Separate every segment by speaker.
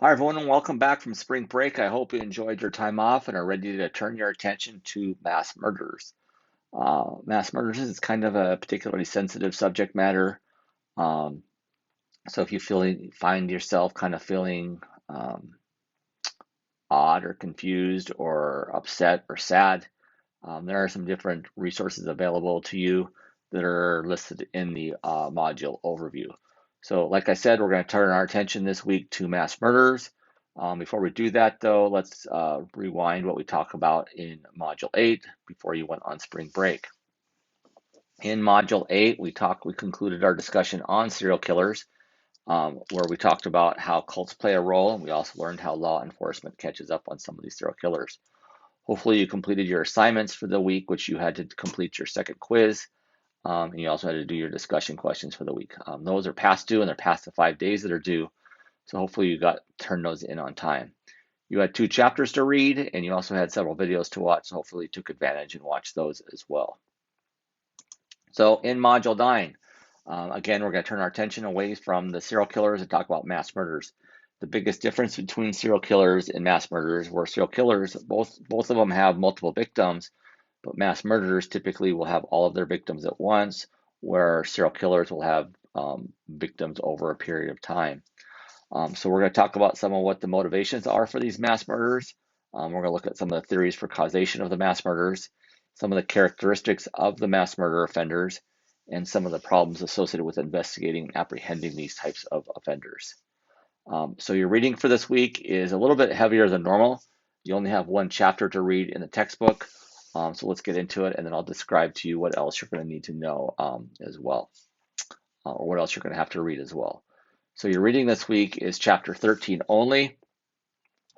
Speaker 1: Hi, everyone, and welcome back from spring break. I hope you enjoyed your time off and are ready to turn your attention to mass murders. Mass murders is kind of a particularly sensitive subject matter. Um, so if you find yourself kind of feeling odd or confused or upset or sad, there are some different resources available to you that are listed in the module overview. So, like I said, we're going to turn our attention this week to mass murders. Before we do that, though, let's rewind what we talked about in Module 8 before you went on spring break. In Module 8, we concluded our discussion on serial killers, where we talked about how cults play a role, and we also learned how law enforcement catches up on some of these serial killers. Hopefully you completed your assignments for the week, which you had to complete your second quiz, and you also had to do your discussion questions for the week. Those are past due, and they're past the 5 days that are due, so hopefully you turned those in on time. You had 2 chapters to read, and you also had several videos to watch, so hopefully you took advantage and watched those as well. So in Module 9, again, we're going to turn our attention away from the serial killers and talk about mass murders. The biggest difference between serial killers and mass murderers were serial killers, both of them have multiple victims, but mass murderers typically will have all of their victims at once, where serial killers will have victims over a period of time. So we're going to talk about some of what the motivations are for these mass murders. We're going to look at some of the theories for causation of the mass murders, some of the characteristics of the mass murder offenders, and some of the problems associated with investigating and apprehending these types of offenders. So your reading for this week is a little bit heavier than normal. You only have 1 chapter to read in the textbook. So let's get into it, and then I'll describe to you what else you're going to need to know as well, or what else you're going to have to read as well. So your reading this week is chapter 13 only,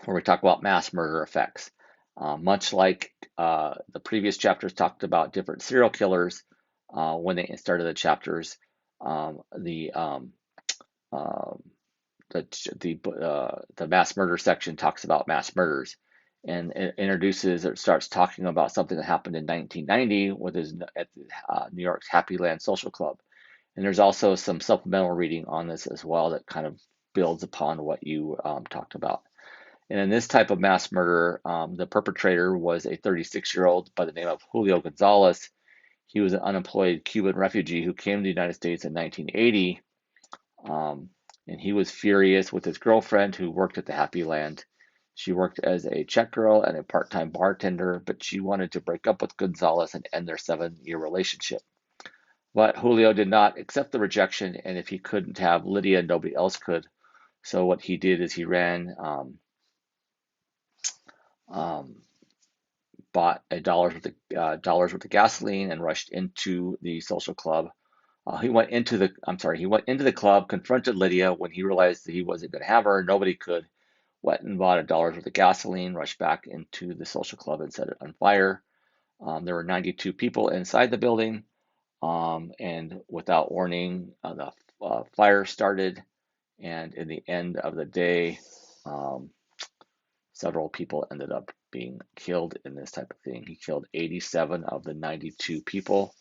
Speaker 1: where we talk about mass murder effects. Much like the previous chapters talked about different serial killers when they started the chapters, the the mass murder section talks about mass murders, and it starts talking about something that happened in 1990 at New York's Happy Land Social Club. And there's also some supplemental reading on this as well that kind of builds upon what you talked about. And in this type of mass murder, the perpetrator was a 36-year-old by the name of Julio Gonzalez. He was an unemployed Cuban refugee who came to the United States in 1980. And he was furious with his girlfriend who worked at the Happy Land. She worked as a check girl and a part-time bartender, but she wanted to break up with Gonzalez and end their 7-year relationship. But Julio did not accept the rejection, and if he couldn't have Lydia, nobody else could. So what he did is he bought dollars worth of gasoline and rushed into the social club. He went into the club, confronted Lydia when he realized that he wasn't going to have her. Nobody could. Went and bought $1 worth of gasoline, rushed back into the social club and set it on fire. There were 92 people inside the building, and without warning, the fire started. And in the end of the day, um, several people ended up being killed in this type of thing. He killed 87 of the 92 people.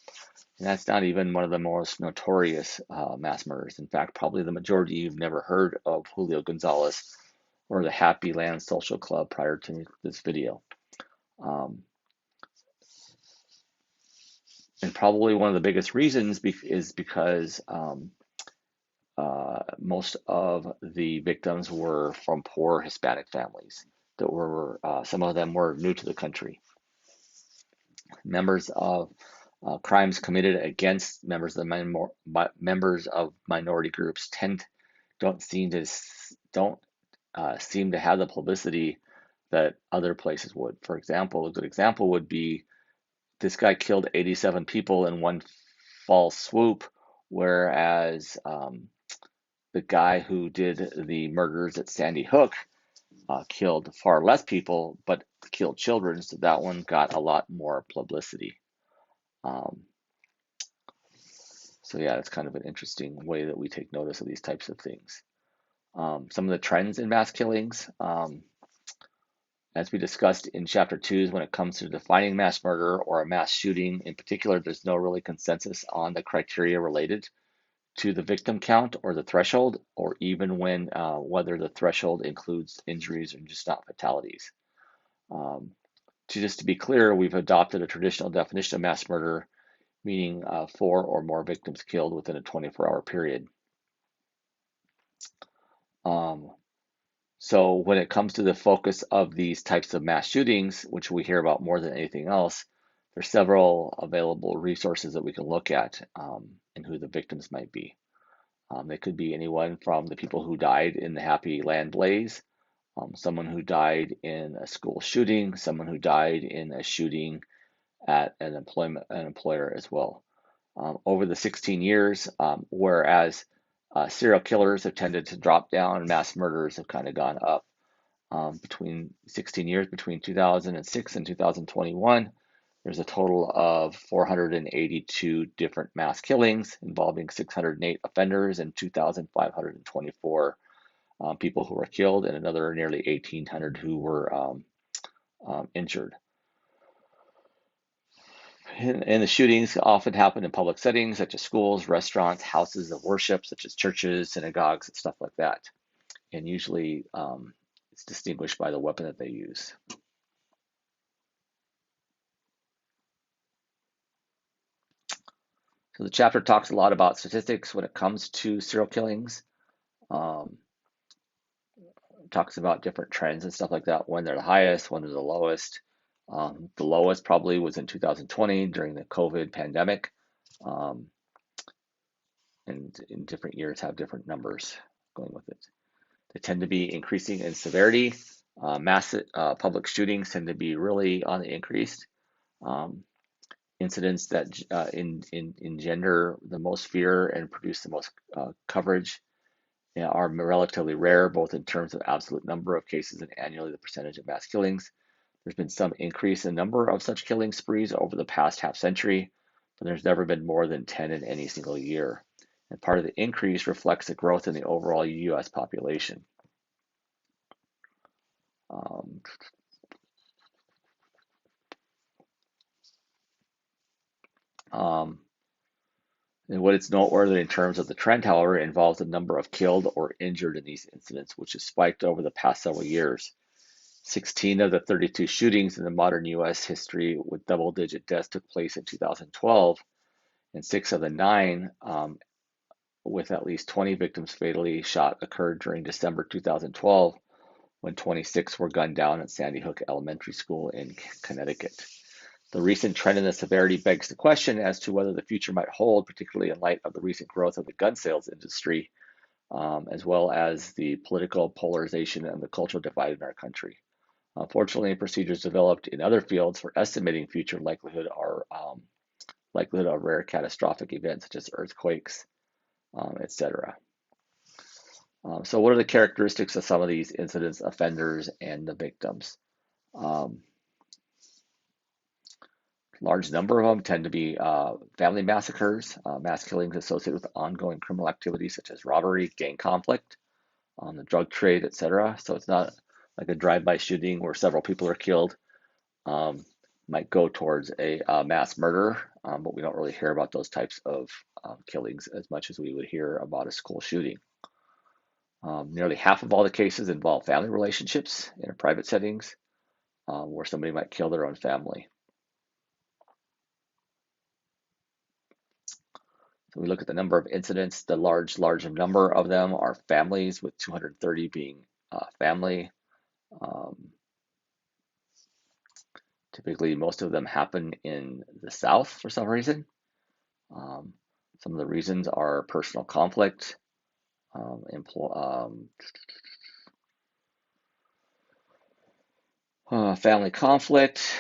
Speaker 1: And that's not even one of the most notorious mass murders. In fact, probably the majority you've never heard of Julio Gonzalez or the Happy Land Social Club prior to this video. And probably one of the biggest reasons is because most of the victims were from poor Hispanic families that were, some of them were new to the country. Members of crimes committed against members of minority groups don't seem to have the publicity that other places would. For example, a good example would be this guy killed 87 people in one fall swoop, whereas the guy who did the murders at Sandy Hook killed far less people, but killed children, so that one got a lot more publicity. So yeah, it's kind of an interesting way that we take notice of these types of things. Some of the trends in mass killings, as we discussed in chapter 2, is when it comes to defining mass murder or a mass shooting in particular, there's no really consensus on the criteria related to the victim count or the threshold, or even when whether the threshold includes injuries or just not fatalities. Um, just to be clear, we've adopted a traditional definition of mass murder, meaning 4 or more victims killed within a 24-hour period. Um, so when it comes to the focus of these types of mass shootings, which we hear about more than anything else, there's several available resources that we can look at and who the victims might be. They could be anyone from the people who died in the Happy Land Blaze, someone who died in a school shooting, someone who died in a shooting at an employer as well. Over the 16 years, whereas serial killers have tended to drop down and mass murderers have kind of gone up. Between 16 years, between 2006 and 2021, there's a total of 482 different mass killings involving 608 offenders and 2,524 people who were killed, and another nearly 1,800 who were injured. And the shootings often happen in public settings such as schools, restaurants, houses of worship such as churches, synagogues, and stuff like that. And usually it's distinguished by the weapon that they use. So the chapter talks a lot about statistics when it comes to serial killings. Talks about different trends and stuff like that, when they're the highest, when they're the lowest. The lowest probably was in 2020 during the COVID pandemic. And in different years have different numbers going with it. They tend to be increasing in severity. Massive public shootings tend to be really on the increase. Incidents that engender the most fear and produce the most coverage are relatively rare, both in terms of absolute number of cases and annually the percentage of mass killings. There's been some increase in number of such killing sprees over the past half century, but there's never been more than 10 in any single year. And part of the increase reflects the growth in the overall U.S. population. And what is noteworthy in terms of the trend, however, involves the number of killed or injured in these incidents, which has spiked over the past several years. 16 of the 32 shootings in the modern U.S. history with double-digit deaths took place in 2012, and 6 of the 9 with at least 20 victims fatally shot occurred during December 2012, when 26 were gunned down at Sandy Hook Elementary School in Connecticut. The recent trend in the severity begs the question as to whether the future might hold, particularly in light of the recent growth of the gun sales industry, as well as the political polarization and the cultural divide in our country. Unfortunately, procedures developed in other fields for estimating future likelihood of rare catastrophic events such as earthquakes, etc. So what are the characteristics of some of these incidents, offenders, and the victims? Large number of them tend to be family massacres, mass killings associated with ongoing criminal activities such as robbery, gang conflict, the drug trade, etc. So it's not like a drive-by shooting where several people are killed. Might go towards a mass murder, but we don't really hear about those types of killings as much as we would hear about a school shooting. Nearly half of all the cases involve family relationships in private settings where somebody might kill their own family. So we look at the number of incidents. The large number of them are families, with 230 being family. Typically, most of them happen in the South for some reason. Some of the reasons are personal conflict, family conflict.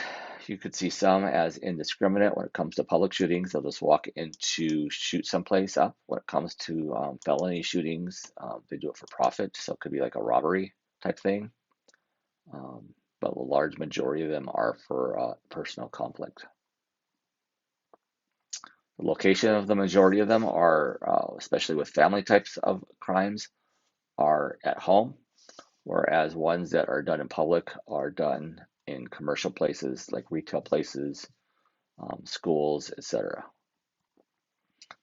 Speaker 1: You could see some as indiscriminate when it comes to public shootings. They'll just walk in to shoot someplace up. When it comes to felony shootings, they do it for profit. So it could be like a robbery type thing. But the large majority of them are for personal conflict. The location of the majority of them are, especially with family types of crimes, are at home, whereas ones that are done in public are done in commercial places like retail places, schools, etc.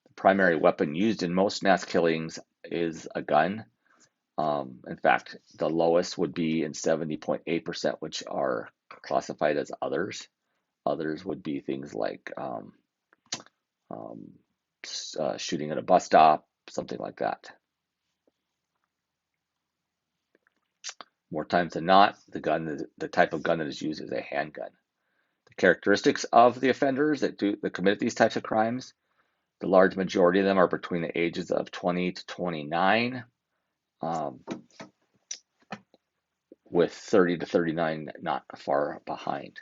Speaker 1: The primary weapon used in most mass killings is a gun. In fact, the lowest would be in 70.8%, which are classified as others. Others would be things like um, shooting at a bus stop, something like that. More times than not, the type of gun that is used is a handgun. The characteristics of the offenders that commit these types of crimes, the large majority of them are between the ages of 20 to 29, with 30 to 39 not far behind.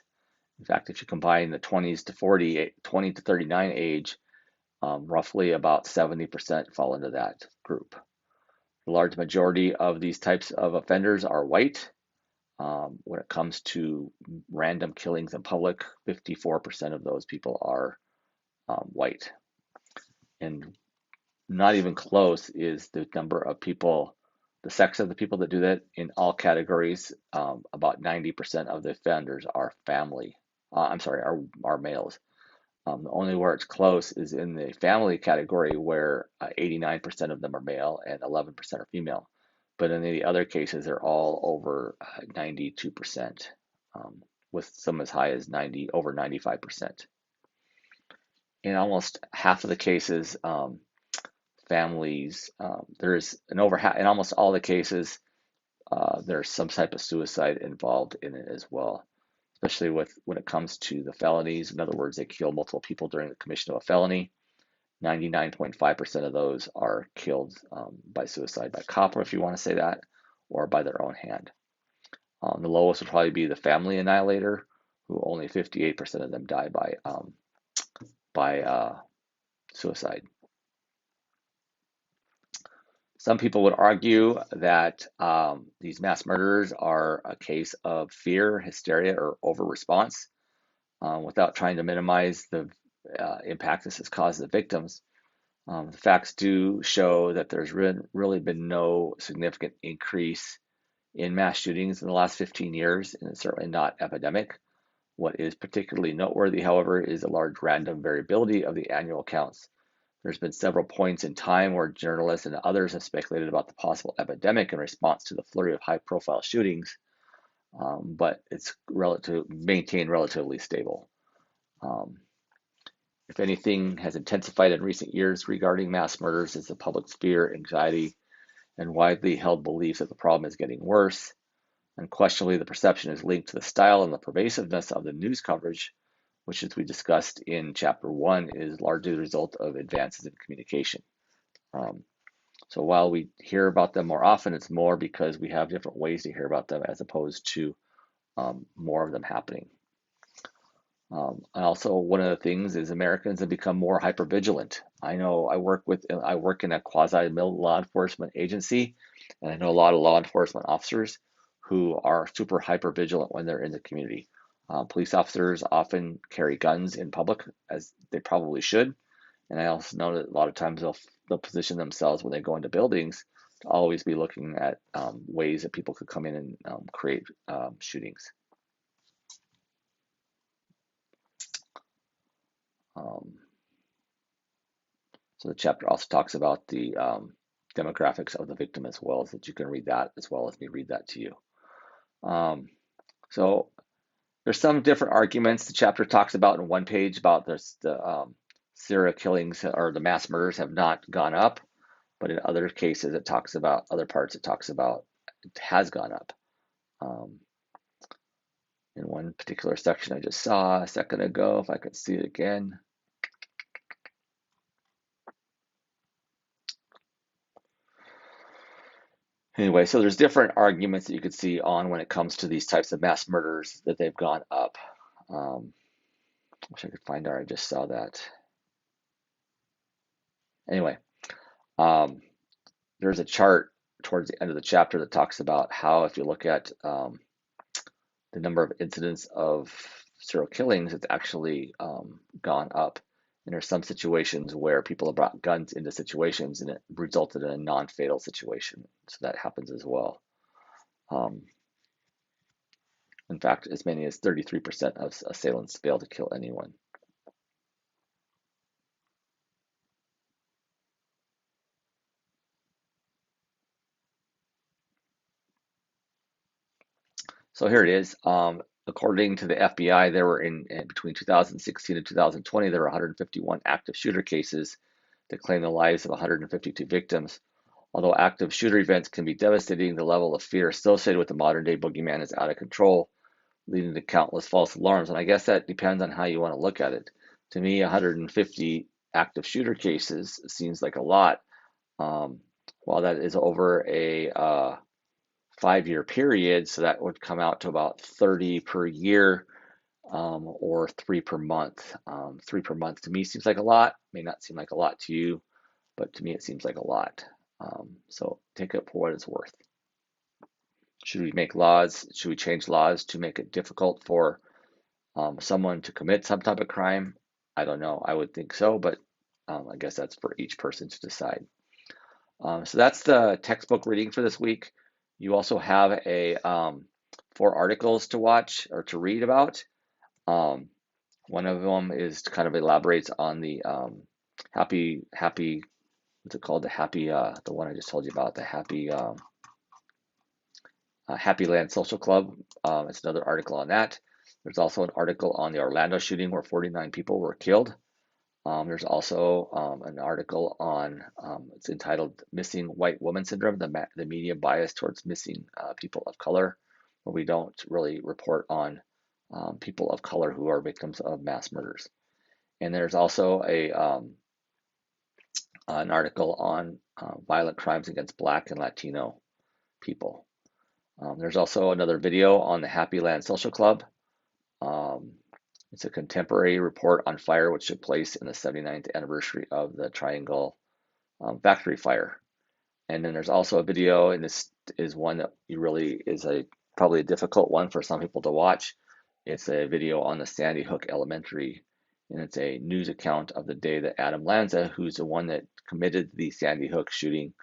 Speaker 1: In fact, if you combine the 20s to 20 to 39 age, roughly about 70% fall into that group. The large majority of these types of offenders are white. When it comes to random killings in public, 54% of those people are white. And not even close is the number of people, the sex of the people that do that in all categories. About 90% of the offenders are are males. The only where it's close is in the family category, where 89% of them are male and 11% are female. But in the other cases, they're all over 92%, with some as high as over 95%. In almost half of the cases, families, there's in almost all the cases, there's some type of suicide involved in it as well, especially when it comes to the felonies. In other words, they kill multiple people during the commission of a felony. 99.5% of those are killed by suicide, by cop, if you want to say that, or by their own hand. The lowest would probably be the family annihilator, who only 58% of them die by suicide. Some people would argue that these mass murders are a case of fear, hysteria, or over-response, without trying to minimize the impact this has caused the victims. The facts do show that there's really been no significant increase in mass shootings in the last 15 years, and it's certainly not epidemic. What is particularly noteworthy, however, is a large random variability of the annual counts. There's been several points in time where journalists and others have speculated about the possible epidemic in response to the flurry of high-profile shootings, but it's maintained relatively stable. If anything has intensified in recent years regarding mass murders, is the public's fear, anxiety, and widely held belief that the problem is getting worse. Unquestionably, the perception is linked to the style and the pervasiveness of the news coverage, which, as we discussed in Chapter 1, is largely the result of advances in communication. So while we hear about them more often, it's more because we have different ways to hear about them as opposed to more of them happening. And also, one of the things is Americans have become more hypervigilant. I know I work in a quasi-law enforcement agency, and I know a lot of law enforcement officers who are super hypervigilant when they're in the community. Police officers often carry guns in public, as they probably should. And I also know that a lot of times they'll position themselves when they go into buildings to always be looking at ways that people could come in and create shootings. So the chapter also talks about the demographics of the victim as well, so that you can read that as well as me read that to you. So there's some different arguments the chapter talks about in one page about the serial killings or the mass murders have not gone up, but in other cases it talks about other parts. It talks about it has gone up. In one particular section I just saw a second ago, if I could see it again. Anyway, so there's different arguments that you could see on when it comes to these types of mass murders that they've gone up. Wish I could find where I just saw that. Anyway, there's a chart towards the end of the chapter that talks about how, if you look at the number of incidents of serial killings, it's actually gone up. And there's some situations where people have brought guns into situations and it resulted in a non-fatal situation. So that happens as well. In fact, as many as 33% of assailants fail to kill anyone. So here it is. According to the FBI, there were in between 2016 and 2020, there were 151 active shooter cases that claimed the lives of 152 victims. Although active shooter events can be devastating, the level of fear associated with the modern day boogeyman is out of control, leading to countless false alarms. And I guess that depends on how you want to look at it. To me, 150 active shooter cases seems like a lot. While that is over a 5-year period, so that would come out to about 30 per year, or 3 per month. 3 per month to me seems like a lot. May not seem like a lot to you, but to me it seems like a lot. So take it for what it's worth. Should we make laws? Should we change laws to make it difficult for someone to commit some type of crime? I don't know. I would think so, but I guess that's for each person to decide. So that's the textbook reading for this week. You also have a 4 articles to watch or to read about. One of them is kind of elaborates on the happy, what's it called? The one I just told you about, the Happy Land Social Club. It's another article on that. There's also an article on the Orlando shooting where 49 people were killed. There's also an article on, it's entitled Missing White Woman Syndrome, the media bias towards missing people of color, where we don't really report on people of color who are victims of mass murders. And there's also an article on violent crimes against Black and Latino people. There's also another video on the Happy Land Social Club. It's a contemporary report on fire which took place in the 79th anniversary of the Triangle factory fire. And then there's also a video, and this is one that is probably a difficult one for some people to watch. It's a video on the Sandy Hook Elementary, and it's a news account of the day that Adam Lanza, who's the one that committed the Sandy Hook shooting,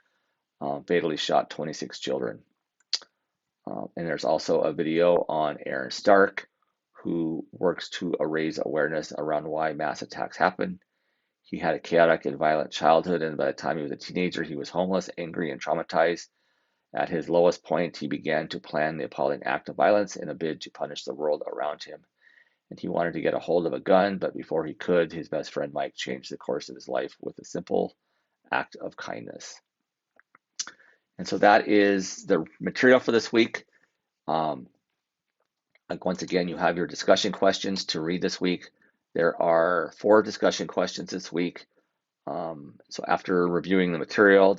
Speaker 1: fatally shot 26 children. And there's also a video on Aaron Stark, who works to raise awareness around why mass attacks happen. He had a chaotic and violent childhood, and by the time he was a teenager, he was homeless, angry, and traumatized. At his lowest point, he began to plan the appalling act of violence in a bid to punish the world around him. And he wanted to get a hold of a gun, but before he could, his best friend Mike changed the course of his life with a simple act of kindness. And so that is the material for this week. Once again, you have your discussion questions to read this week. There are 4 discussion questions this week. So after reviewing the material,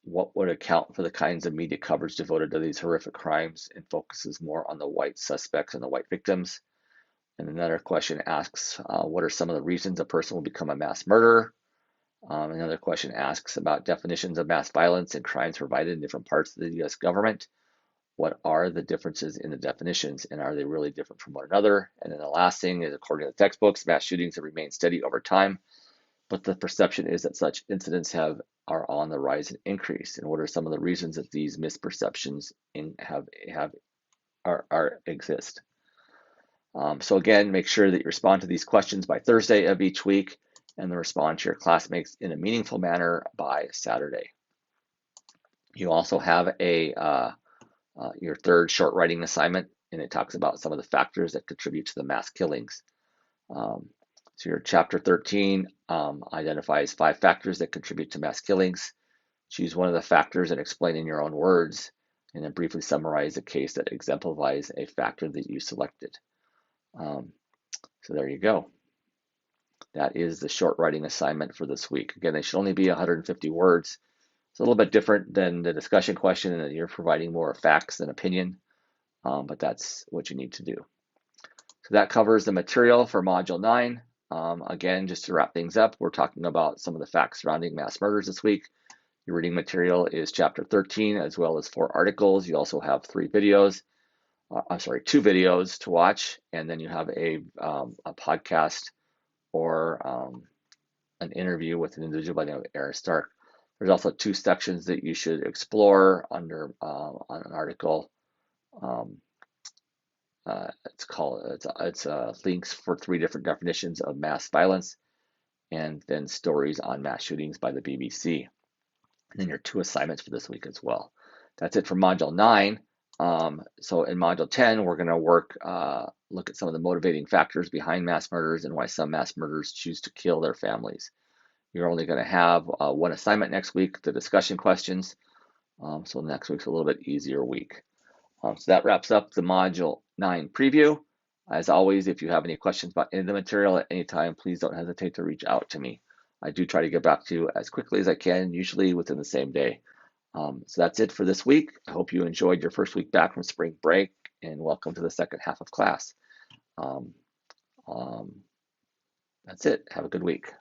Speaker 1: what would account for the kinds of media coverage devoted to these horrific crimes and focuses more on the white suspects and the white victims? And another question asks, what are some of the reasons a person will become a mass murderer? Another question asks about definitions of mass violence and crimes provided in different parts of the U.S. government. What are the differences in the definitions, and are they really different from one another? And then the last thing is, according to the textbooks, mass shootings have remained steady over time, but the perception is that such incidents are on the rise and increase. And what are some of the reasons that these misperceptions exist? So again, make sure that you respond to these questions by Thursday of each week, and then respond to your classmates in a meaningful manner by Saturday. You also have your 3rd short writing assignment, and it talks about some of the factors that contribute to the mass killings. So your chapter 13 identifies 5 factors that contribute to mass killings. Choose one of the factors and explain in your own words, and then briefly summarize a case that exemplifies a factor that you selected. So there you go. That is the short writing assignment for this week. Again, they should only be 150 words. It's a little bit different than the discussion question, in that you're providing more facts than opinion, but that's what you need to do. So that covers the material for Module 9. Again, just to wrap things up, we're talking about some of the facts surrounding mass murders this week. Your reading material is Chapter 13, as well as 4 articles. You also have 2 videos to watch, and then you have a podcast or an interview with an individual by the name of Aaron Stark. There's also 2 sections that you should explore under on an article. It's links for 3 different definitions of mass violence, and then stories on mass shootings by the BBC. And then your 2 assignments for this week as well. That's it for Module 9. So in Module 10, we're going to look at some of the motivating factors behind mass murders and why some mass murderers choose to kill their families. You're only going to have one assignment next week, the discussion questions. So next week's a little bit easier week. So that wraps up the Module 9 preview. As always, if you have any questions about any of the material at any time, please don't hesitate to reach out to me. I do try to get back to you as quickly as I can, usually within the same day. So that's it for this week. I hope you enjoyed your first week back from spring break, and welcome to the second half of class. Um, um, that's it. Have a good week.